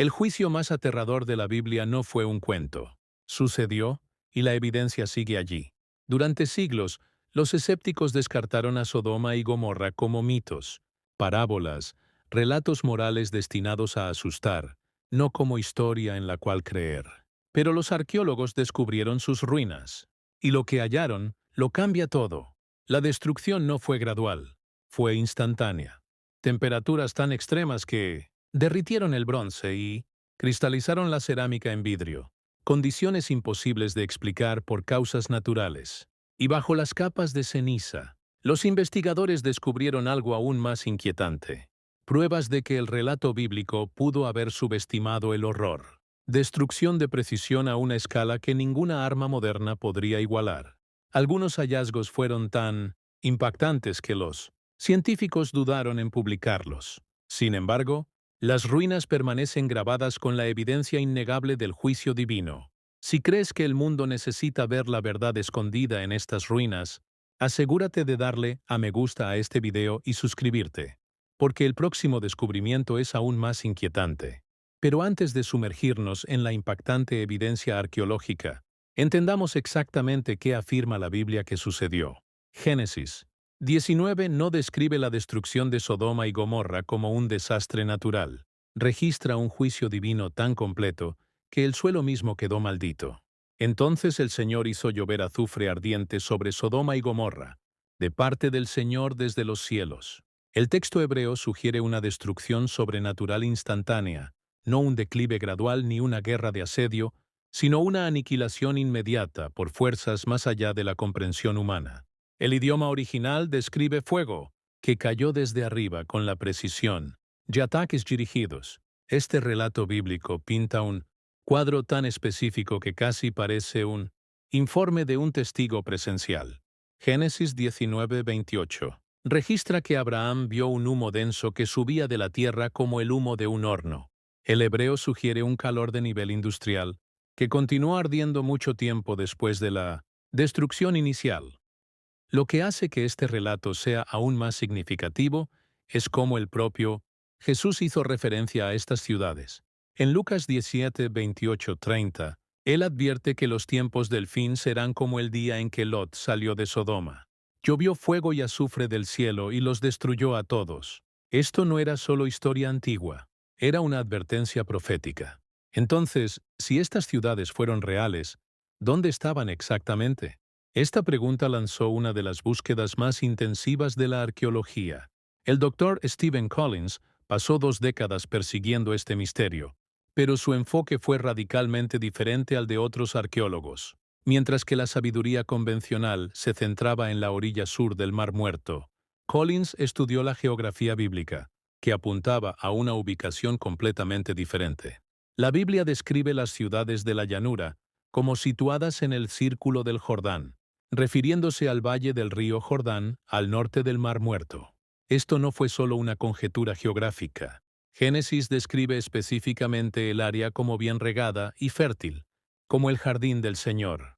El juicio más aterrador de la Biblia no fue un cuento. Sucedió, y la evidencia sigue allí. Durante siglos, los escépticos descartaron a Sodoma y Gomorra como mitos, parábolas, relatos morales destinados a asustar, no como historia en la cual creer. Pero los arqueólogos descubrieron sus ruinas, y lo que hallaron lo cambia todo. La destrucción no fue gradual, fue instantánea. Temperaturas tan extremas que derritieron el bronce y cristalizaron la cerámica en vidrio, condiciones imposibles de explicar por causas naturales. Y bajo las capas de ceniza, los investigadores descubrieron algo aún más inquietante: pruebas de que el relato bíblico pudo haber subestimado el horror. Destrucción de precisión a una escala que ninguna arma moderna podría igualar. Algunos hallazgos fueron tan impactantes que los científicos dudaron en publicarlos. Sin embargo, las ruinas permanecen grabadas con la evidencia innegable del juicio divino. Si crees que el mundo necesita ver la verdad escondida en estas ruinas, asegúrate de darle a me gusta a este video y suscribirte, porque el próximo descubrimiento es aún más inquietante. Pero antes de sumergirnos en la impactante evidencia arqueológica, entendamos exactamente qué afirma la Biblia que sucedió. Génesis 19 no describe la destrucción de Sodoma y Gomorra como un desastre natural. Registra un juicio divino tan completo que el suelo mismo quedó maldito. Entonces el Señor hizo llover azufre ardiente sobre Sodoma y Gomorra, de parte del Señor desde los cielos. El texto hebreo sugiere una destrucción sobrenatural instantánea, no un declive gradual ni una guerra de asedio, sino una aniquilación inmediata por fuerzas más allá de la comprensión humana. El idioma original describe fuego, que cayó desde arriba con la precisión, de ataques dirigidos. Este relato bíblico pinta un cuadro tan específico que casi parece un informe de un testigo presencial. Génesis 19:28 registra que Abraham vio un humo denso que subía de la tierra como el humo de un horno. El hebreo sugiere un calor de nivel industrial, que continuó ardiendo mucho tiempo después de la destrucción inicial. Lo que hace que este relato sea aún más significativo es cómo el propio Jesús hizo referencia a estas ciudades. En Lucas 17, 28, 30, él advierte que los tiempos del fin serán como el día en que Lot salió de Sodoma. Llovió fuego y azufre del cielo y los destruyó a todos. Esto no era solo historia antigua, era una advertencia profética. Entonces, si estas ciudades fueron reales, ¿dónde estaban exactamente? Esta pregunta lanzó una de las búsquedas más intensivas de la arqueología. El doctor Stephen Collins pasó 2 décadas persiguiendo este misterio, pero su enfoque fue radicalmente diferente al de otros arqueólogos. Mientras que la sabiduría convencional se centraba en la orilla sur del Mar Muerto, Collins estudió la geografía bíblica, que apuntaba a una ubicación completamente diferente. La Biblia describe las ciudades de la llanura como situadas en el círculo del Jordán, refiriéndose al valle del río Jordán, al norte del Mar Muerto. Esto no fue solo una conjetura geográfica. Génesis describe específicamente el área como bien regada y fértil, como el jardín del Señor.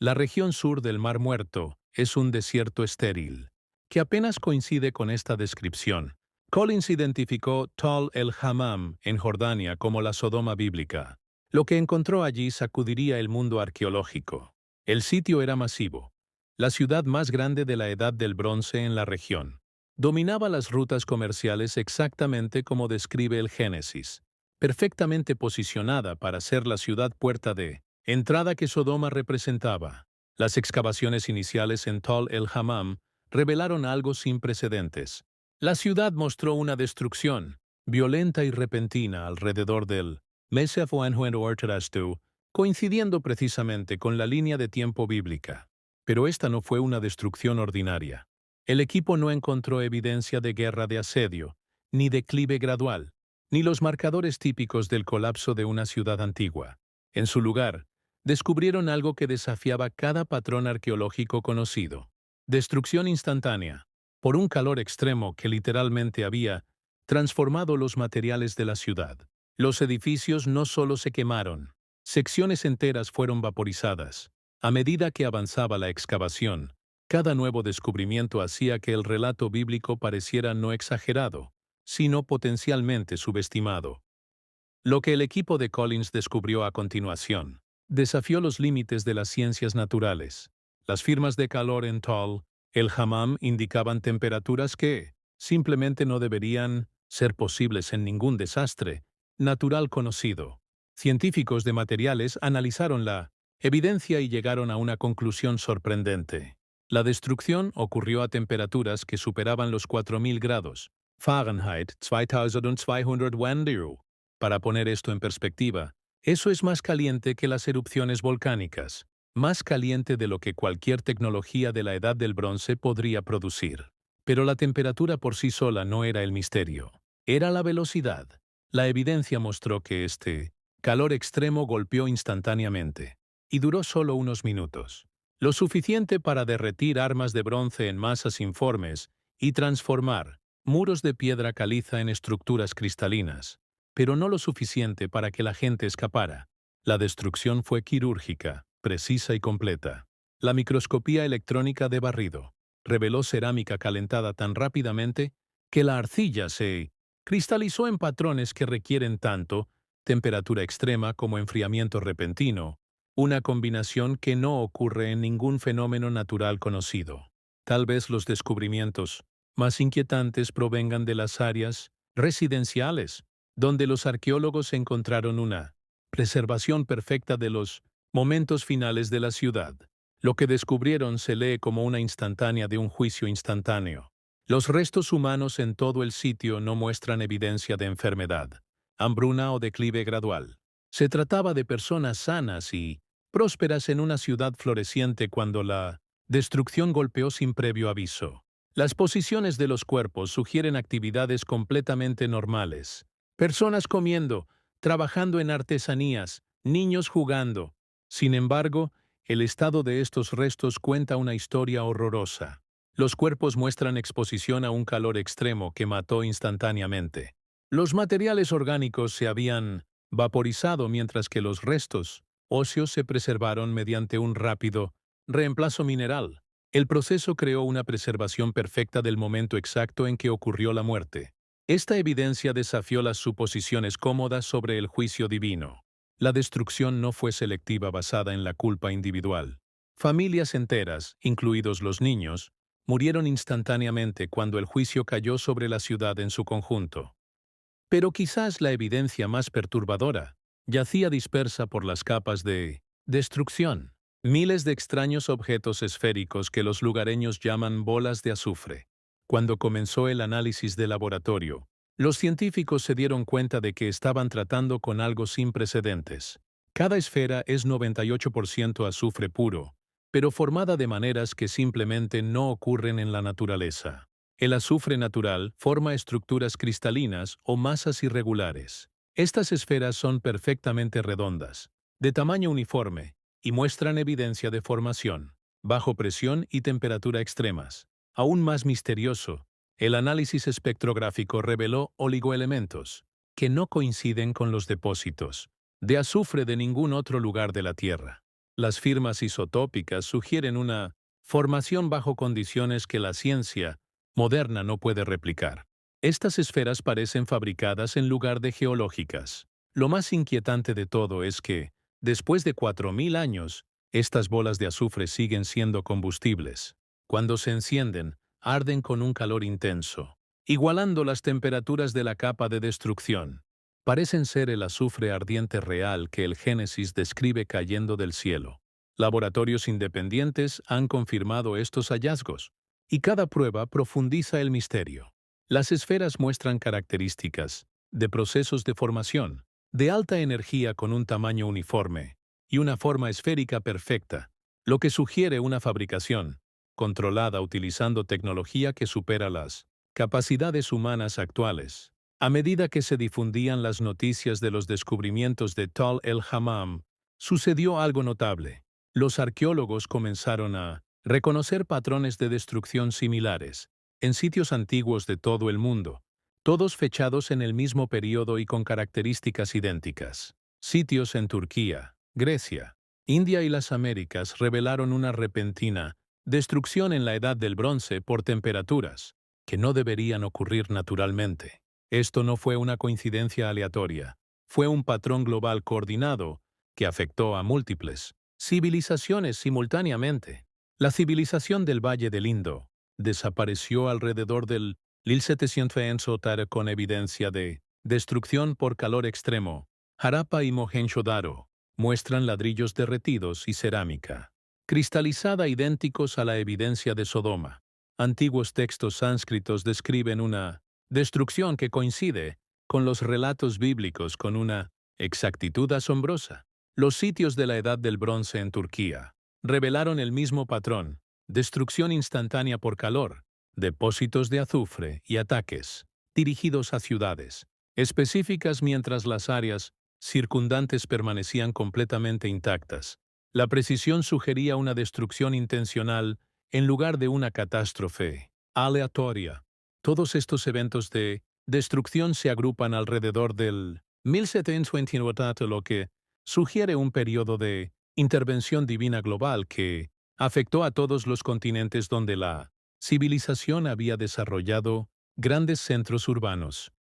La región sur del Mar Muerto es un desierto estéril, que apenas coincide con esta descripción. Collins identificó Tal el-Hammam en Jordania como la Sodoma bíblica. Lo que encontró allí sacudiría el mundo arqueológico. El sitio era masivo, la ciudad más grande de la Edad del Bronce en la región. Dominaba las rutas comerciales exactamente como describe el Génesis, perfectamente posicionada para ser la ciudad puerta de entrada que Sodoma representaba. Las excavaciones iniciales en Tal el-Hammam revelaron algo sin precedentes. La ciudad mostró una destrucción violenta y repentina alrededor del Mesef Orterastu, coincidiendo precisamente con la línea de tiempo bíblica. Pero esta no fue una destrucción ordinaria. El equipo no encontró evidencia de guerra de asedio, ni declive gradual, ni los marcadores típicos del colapso de una ciudad antigua. En su lugar, descubrieron algo que desafiaba cada patrón arqueológico conocido: destrucción instantánea, por un calor extremo que literalmente había transformado los materiales de la ciudad. Los edificios no solo se quemaron, secciones enteras fueron vaporizadas. A medida que avanzaba la excavación, cada nuevo descubrimiento hacía que el relato bíblico pareciera no exagerado, sino potencialmente subestimado. Lo que el equipo de Collins descubrió a continuación desafió los límites de las ciencias naturales. Las firmas de calor en Tull, el Hammam indicaban temperaturas que simplemente no deberían ser posibles en ningún desastre natural conocido. Científicos de materiales analizaron la evidencia y llegaron a una conclusión sorprendente. La destrucción ocurrió a temperaturas que superaban los 4000 grados Fahrenheit 2200 °C. Para poner esto en perspectiva, eso es más caliente que las erupciones volcánicas, más caliente de lo que cualquier tecnología de la Edad del Bronce podría producir. Pero la temperatura por sí sola no era el misterio, era la velocidad. La evidencia mostró que este calor extremo golpeó instantáneamente, y duró solo unos minutos, lo suficiente para derretir armas de bronce en masas informes y transformar muros de piedra caliza en estructuras cristalinas, pero no lo suficiente para que la gente escapara. La destrucción fue quirúrgica, precisa y completa. La microscopía electrónica de barrido reveló cerámica calentada tan rápidamente que la arcilla se cristalizó en patrones que requieren tanto temperatura extrema como enfriamiento repentino, una combinación que no ocurre en ningún fenómeno natural conocido. Tal vez los descubrimientos más inquietantes provengan de las áreas residenciales, donde los arqueólogos encontraron una preservación perfecta de los momentos finales de la ciudad. Lo que descubrieron se lee como una instantánea de un juicio instantáneo. Los restos humanos en todo el sitio no muestran evidencia de enfermedad, hambruna o declive gradual. Se trataba de personas sanas y prósperas en una ciudad floreciente cuando la destrucción golpeó sin previo aviso. Las posiciones de los cuerpos sugieren actividades completamente normales. Personas comiendo, trabajando en artesanías, niños jugando. Sin embargo, el estado de estos restos cuenta una historia horrorosa. Los cuerpos muestran exposición a un calor extremo que mató instantáneamente. Los materiales orgánicos se habían vaporizado mientras que los restos óseos se preservaron mediante un rápido reemplazo mineral. El proceso creó una preservación perfecta del momento exacto en que ocurrió la muerte. Esta evidencia desafió las suposiciones cómodas sobre el juicio divino. La destrucción no fue selectiva basada en la culpa individual. Familias enteras, incluidos los niños, murieron instantáneamente cuando el juicio cayó sobre la ciudad en su conjunto. Pero quizás la evidencia más perturbadora yacía dispersa por las capas de destrucción. Miles de extraños objetos esféricos que los lugareños llaman bolas de azufre. Cuando comenzó el análisis de laboratorio, los científicos se dieron cuenta de que estaban tratando con algo sin precedentes. Cada esfera es 98% azufre puro, pero formada de maneras que simplemente no ocurren en la naturaleza. El azufre natural forma estructuras cristalinas o masas irregulares. Estas esferas son perfectamente redondas, de tamaño uniforme, y muestran evidencia de formación, bajo presión y temperatura extremas. Aún más misterioso, el análisis espectrográfico reveló oligoelementos, que no coinciden con los depósitos de azufre de ningún otro lugar de la Tierra. Las firmas isotópicas sugieren una formación bajo condiciones que la ciencia moderna no puede replicar. Estas esferas parecen fabricadas en lugar de geológicas. Lo más inquietante de todo es que, después de 4000 años, estas bolas de azufre siguen siendo combustibles. Cuando se encienden, arden con un calor intenso, igualando las temperaturas de la capa de destrucción. Parecen ser el azufre ardiente real que el Génesis describe cayendo del cielo. Laboratorios independientes han confirmado estos hallazgos, y cada prueba profundiza el misterio. Las esferas muestran características de procesos de formación, de alta energía con un tamaño uniforme y una forma esférica perfecta, lo que sugiere una fabricación controlada utilizando tecnología que supera las capacidades humanas actuales. A medida que se difundían las noticias de los descubrimientos de Tal el Hammam, sucedió algo notable. Los arqueólogos comenzaron a reconocer patrones de destrucción similares en sitios antiguos de todo el mundo, todos fechados en el mismo periodo y con características idénticas. Sitios en Turquía, Grecia, India y las Américas revelaron una repentina destrucción en la Edad del Bronce por temperaturas que no deberían ocurrir naturalmente. Esto no fue una coincidencia aleatoria, fue un patrón global coordinado que afectó a múltiples civilizaciones simultáneamente. La civilización del Valle del Indo desapareció alrededor del 1700 con evidencia de destrucción por calor extremo. Harappa y Mohenjo-Daro muestran ladrillos derretidos y cerámica cristalizada idénticos a la evidencia de Sodoma. Antiguos textos sánscritos describen una destrucción que coincide con los relatos bíblicos con una exactitud asombrosa. Los sitios de la Edad del Bronce en Turquía revelaron el mismo patrón: destrucción instantánea por calor, depósitos de azufre y ataques dirigidos a ciudades específicas mientras las áreas circundantes permanecían completamente intactas. La precisión sugería una destrucción intencional en lugar de una catástrofe aleatoria. Todos estos eventos de destrucción se agrupan alrededor del 1728, lo que sugiere un periodo de intervención divina global que afectó a todos los continentes donde la civilización había desarrollado grandes centros urbanos.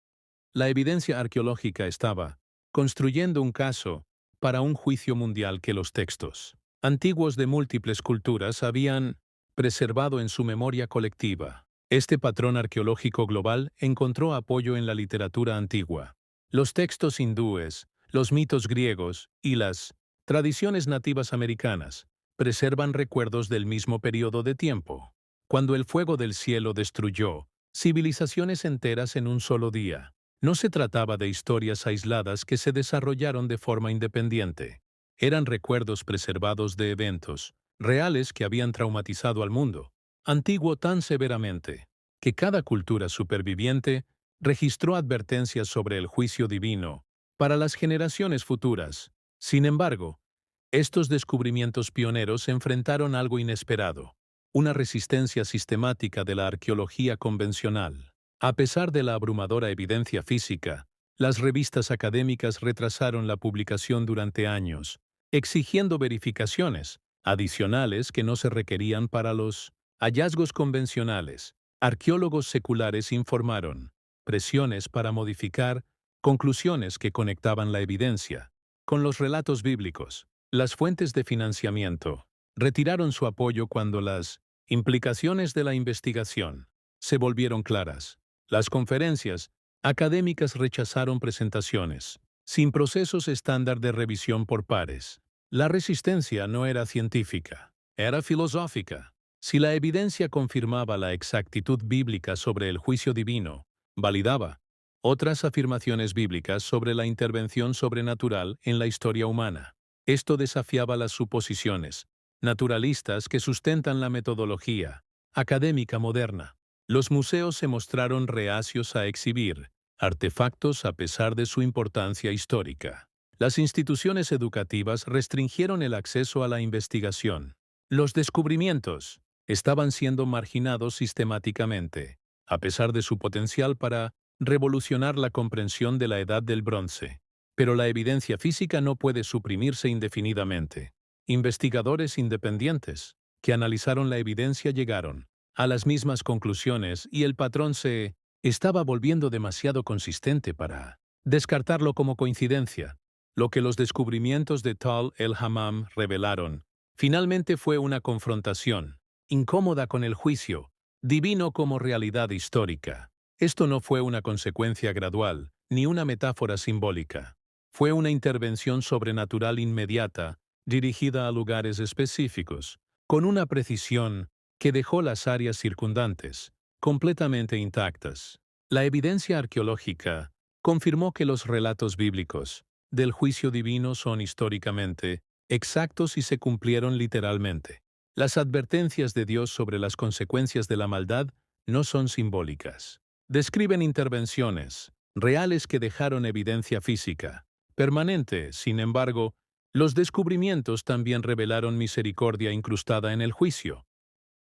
La evidencia arqueológica estaba construyendo un caso para un juicio mundial que los textos antiguos de múltiples culturas habían preservado en su memoria colectiva. Este patrón arqueológico global encontró apoyo en la literatura antigua. Los textos hindúes, los mitos griegos y las tradiciones nativas americanas preservan recuerdos del mismo periodo de tiempo, cuando el fuego del cielo destruyó civilizaciones enteras en un solo día. No se trataba de historias aisladas que se desarrollaron de forma independiente. Eran recuerdos preservados de eventos reales que habían traumatizado al mundo antiguo tan severamente que cada cultura superviviente registró advertencias sobre el juicio divino para las generaciones futuras. Sin embargo, estos descubrimientos pioneros enfrentaron algo inesperado: una resistencia sistemática de la arqueología convencional. A pesar de la abrumadora evidencia física, las revistas académicas retrasaron la publicación durante años, exigiendo verificaciones adicionales que no se requerían para los hallazgos convencionales. Arqueólogos seculares informaron presiones para modificar conclusiones que conectaban la evidencia con los relatos bíblicos. Las fuentes de financiamiento retiraron su apoyo cuando las implicaciones de la investigación se volvieron claras. Las conferencias académicas rechazaron presentaciones sin procesos estándar de revisión por pares. La resistencia no era científica, era filosófica. Si la evidencia confirmaba la exactitud bíblica sobre el juicio divino, validaba otras afirmaciones bíblicas sobre la intervención sobrenatural en la historia humana. Esto desafiaba las suposiciones naturalistas que sustentan la metodología académica moderna. Los museos se mostraron reacios a exhibir artefactos a pesar de su importancia histórica. Las instituciones educativas restringieron el acceso a la investigación. Los descubrimientos estaban siendo marginados sistemáticamente, a pesar de su potencial para revolucionar la comprensión de la Edad del Bronce. Pero la evidencia física no puede suprimirse indefinidamente. Investigadores independientes que analizaron la evidencia llegaron a las mismas conclusiones y el patrón se estaba volviendo demasiado consistente para descartarlo como coincidencia. Lo que los descubrimientos de Tal el-Hammam revelaron finalmente fue una confrontación incómoda con el juicio divino como realidad histórica. Esto no fue una consecuencia gradual, ni una metáfora simbólica. Fue una intervención sobrenatural inmediata, dirigida a lugares específicos, con una precisión que dejó las áreas circundantes completamente intactas. La evidencia arqueológica confirmó que los relatos bíblicos del juicio divino son históricamente exactos y se cumplieron literalmente. Las advertencias de Dios sobre las consecuencias de la maldad no son simbólicas. Describen intervenciones reales que dejaron evidencia física permanente. Sin embargo, los descubrimientos también revelaron misericordia incrustada en el juicio.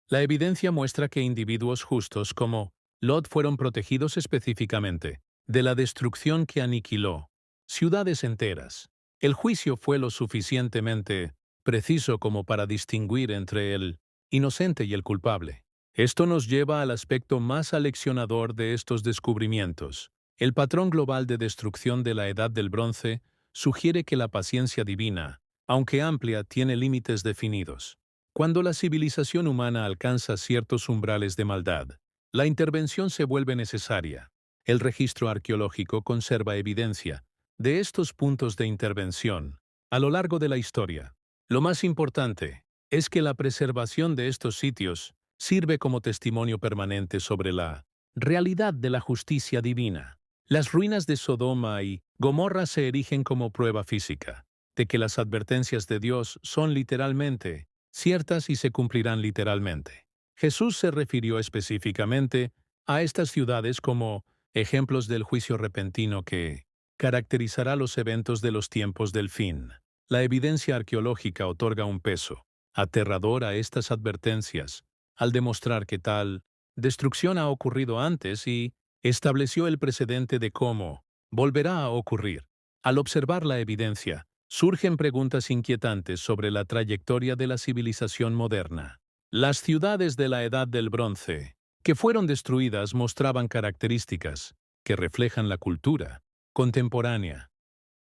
La evidencia muestra que individuos justos como Lot fueron protegidos específicamente de la destrucción que aniquiló ciudades enteras. El juicio fue lo suficientemente preciso como para distinguir entre el inocente y el culpable. Esto nos lleva al aspecto más aleccionador de estos descubrimientos: El patrón global de destrucción de la Edad del Bronce sugiere que la paciencia divina, aunque amplia, tiene límites definidos. Cuando la civilización humana alcanza ciertos umbrales de maldad, la intervención se vuelve necesaria. El registro arqueológico conserva evidencia de estos puntos de intervención a lo largo de la historia. Lo más importante es que la preservación de estos sitios sirve como testimonio permanente sobre la realidad de la justicia divina. Las ruinas de Sodoma y Gomorra se erigen como prueba física de que las advertencias de Dios son literalmente ciertas y se cumplirán literalmente. Jesús se refirió específicamente a estas ciudades como ejemplos del juicio repentino que caracterizará los eventos de los tiempos del fin. La evidencia arqueológica otorga un peso aterrador a estas advertencias, al demostrar que tal destrucción ha ocurrido antes y estableció el precedente de cómo volverá a ocurrir. Al observar la evidencia, surgen preguntas inquietantes sobre la trayectoria de la civilización moderna. Las ciudades de la Edad del Bronce, que fueron destruidas, mostraban características que reflejan la cultura contemporánea: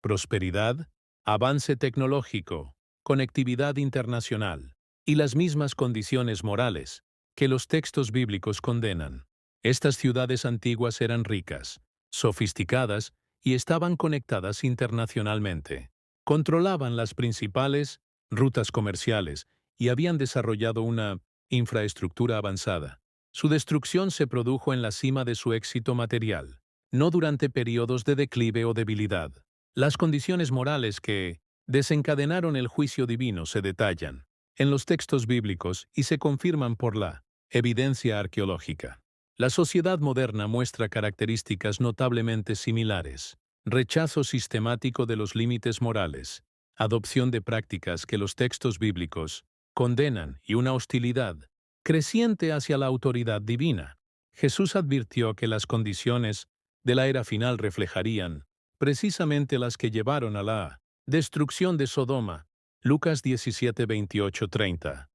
prosperidad, avance tecnológico, conectividad internacional y las mismas condiciones morales que los textos bíblicos condenan. Estas ciudades antiguas eran ricas, sofisticadas y estaban conectadas internacionalmente. Controlaban las principales rutas comerciales y habían desarrollado una infraestructura avanzada. Su destrucción se produjo en la cima de su éxito material, no durante periodos de declive o debilidad. Las condiciones morales que desencadenaron el juicio divino se detallan en los textos bíblicos y se confirman por la evidencia arqueológica. La sociedad moderna muestra características notablemente similares: rechazo sistemático de los límites morales, adopción de prácticas que los textos bíblicos condenan y una hostilidad creciente hacia la autoridad divina. Jesús advirtió que las condiciones de la era final reflejarían precisamente las que llevaron a la destrucción de Sodoma. Lucas 17, 28, 30.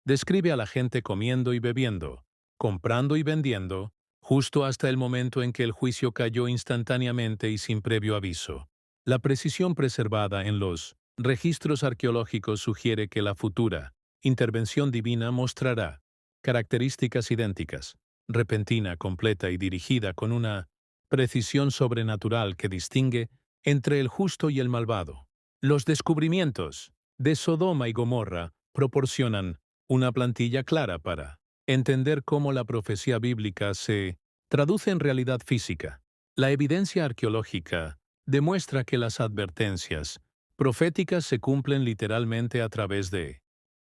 Describe a la gente comiendo y bebiendo, comprando y vendiendo, justo hasta el momento en que el juicio cayó instantáneamente y sin previo aviso. La precisión preservada en los registros arqueológicos sugiere que la futura intervención divina mostrará características idénticas, repentina, completa y dirigida con una precisión sobrenatural que distingue entre el justo y el malvado. Los descubrimientos de Sodoma y Gomorra proporcionan una plantilla clara para entender cómo la profecía bíblica se traduce en realidad física. La evidencia arqueológica demuestra que las advertencias proféticas se cumplen literalmente a través de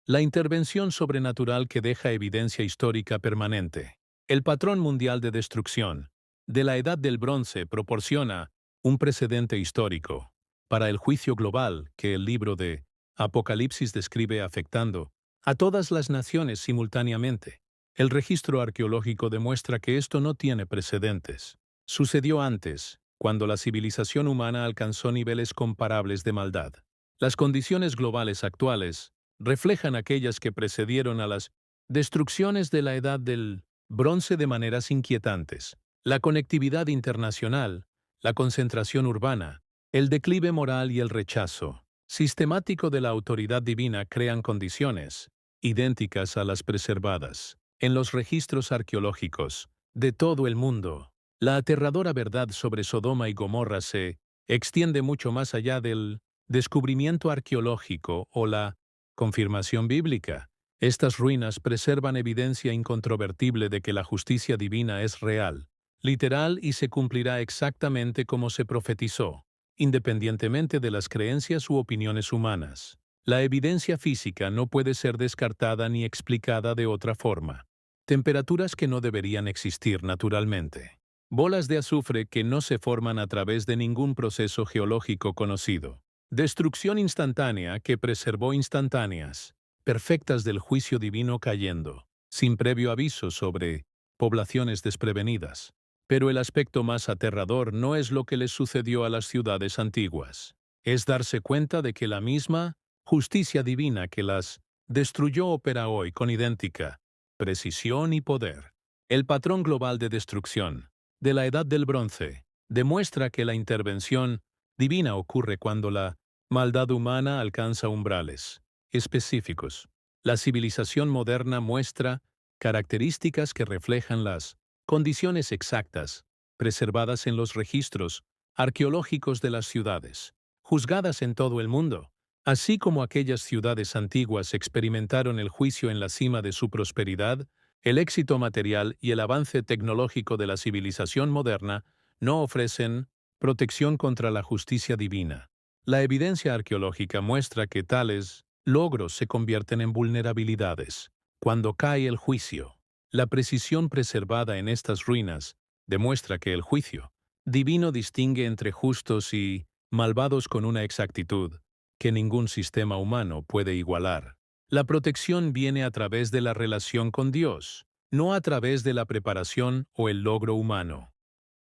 la intervención sobrenatural que deja evidencia histórica permanente. El patrón mundial de destrucción de la Edad del Bronce proporciona un precedente histórico para el juicio global que el libro de Apocalipsis describe afectando a todas las naciones simultáneamente. El registro arqueológico demuestra que esto no tiene precedentes. Sucedió antes, cuando la civilización humana alcanzó niveles comparables de maldad. Las condiciones globales actuales reflejan aquellas que precedieron a las destrucciones de la Edad del Bronce de maneras inquietantes. La conectividad internacional, la concentración urbana, el declive moral y el rechazo sistemático de la autoridad divina crean condiciones idénticas a las preservadas en los registros arqueológicos de todo el mundo. La aterradora verdad sobre Sodoma y Gomorra se extiende mucho más allá del descubrimiento arqueológico o la confirmación bíblica. Estas ruinas preservan evidencia incontrovertible de que la justicia divina es real, literal y se cumplirá exactamente como se profetizó, independientemente de las creencias u opiniones humanas. La evidencia física no puede ser descartada ni explicada de otra forma. Temperaturas que no deberían existir naturalmente. Bolas de azufre que no se forman a través de ningún proceso geológico conocido. Destrucción instantánea que preservó instantáneas perfectas del juicio divino cayendo, sin previo aviso sobre poblaciones desprevenidas. Pero el aspecto más aterrador no es lo que les sucedió a las ciudades antiguas. Es darse cuenta de que la misma justicia divina que las destruyó opera hoy con idéntica precisión y poder. El patrón global de destrucción de la Edad del Bronce demuestra que la intervención divina ocurre cuando la maldad humana alcanza umbrales específicos. La civilización moderna muestra características que reflejan las condiciones exactas, preservadas en los registros arqueológicos de las ciudades, juzgadas en todo el mundo. Así como aquellas ciudades antiguas experimentaron el juicio en la cima de su prosperidad, el éxito material y el avance tecnológico de la civilización moderna no ofrecen protección contra la justicia divina. La evidencia arqueológica muestra que tales logros se convierten en vulnerabilidades cuando cae el juicio. La precisión preservada en estas ruinas demuestra que el juicio divino distingue entre justos y malvados con una exactitud que ningún sistema humano puede igualar. La protección viene a través de la relación con Dios, no a través de la preparación o el logro humano.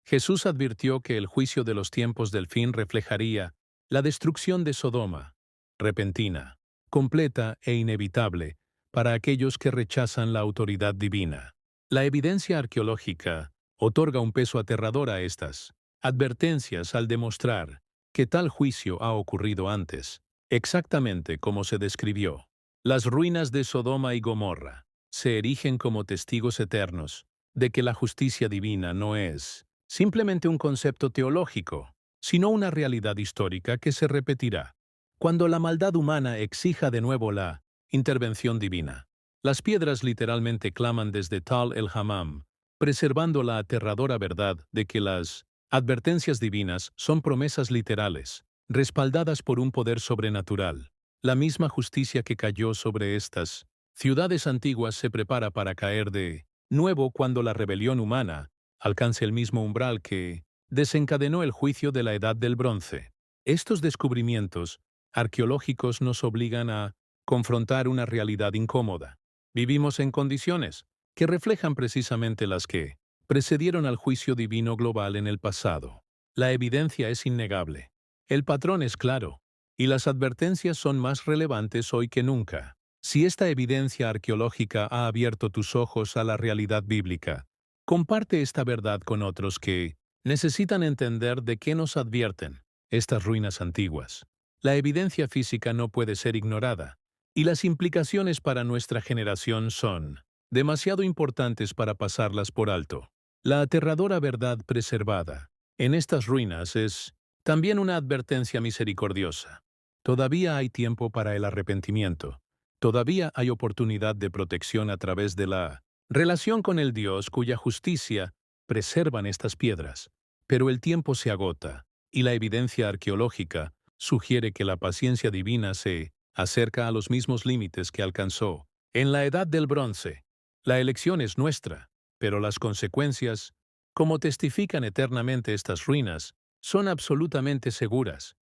Jesús advirtió que el juicio de los tiempos del fin reflejaría la destrucción de Sodoma, repentina, completa e inevitable para aquellos que rechazan la autoridad divina. La evidencia arqueológica otorga un peso aterrador a estas advertencias al demostrar que tal juicio ha ocurrido antes, exactamente como se describió. Las ruinas de Sodoma y Gomorra se erigen como testigos eternos de que la justicia divina no es simplemente un concepto teológico, sino una realidad histórica que se repetirá cuando la maldad humana exija de nuevo la intervención divina. Las piedras literalmente claman desde Tal el Hammam, preservando la aterradora verdad de que las advertencias divinas son promesas literales, respaldadas por un poder sobrenatural. La misma justicia que cayó sobre estas ciudades antiguas se prepara para caer de nuevo cuando la rebelión humana alcance el mismo umbral que desencadenó el juicio de la Edad del Bronce. Estos descubrimientos arqueológicos nos obligan a confrontar una realidad incómoda. Vivimos en condiciones que reflejan precisamente las que precedieron al juicio divino global en el pasado. La evidencia es innegable. El patrón es claro, y las advertencias son más relevantes hoy que nunca. Si esta evidencia arqueológica ha abierto tus ojos a la realidad bíblica, comparte esta verdad con otros que necesitan entender de qué nos advierten estas ruinas antiguas. La evidencia física no puede ser ignorada, y las implicaciones para nuestra generación son demasiado importantes para pasarlas por alto. La aterradora verdad preservada en estas ruinas es también una advertencia misericordiosa. Todavía hay tiempo para el arrepentimiento. Todavía hay oportunidad de protección a través de la relación con el Dios cuya justicia preservan estas piedras. Pero el tiempo se agota, y la evidencia arqueológica sugiere que la paciencia divina se acerca a los mismos límites que alcanzó en la Edad del Bronce. La elección es nuestra, pero las consecuencias, como testifican eternamente estas ruinas, son absolutamente seguras.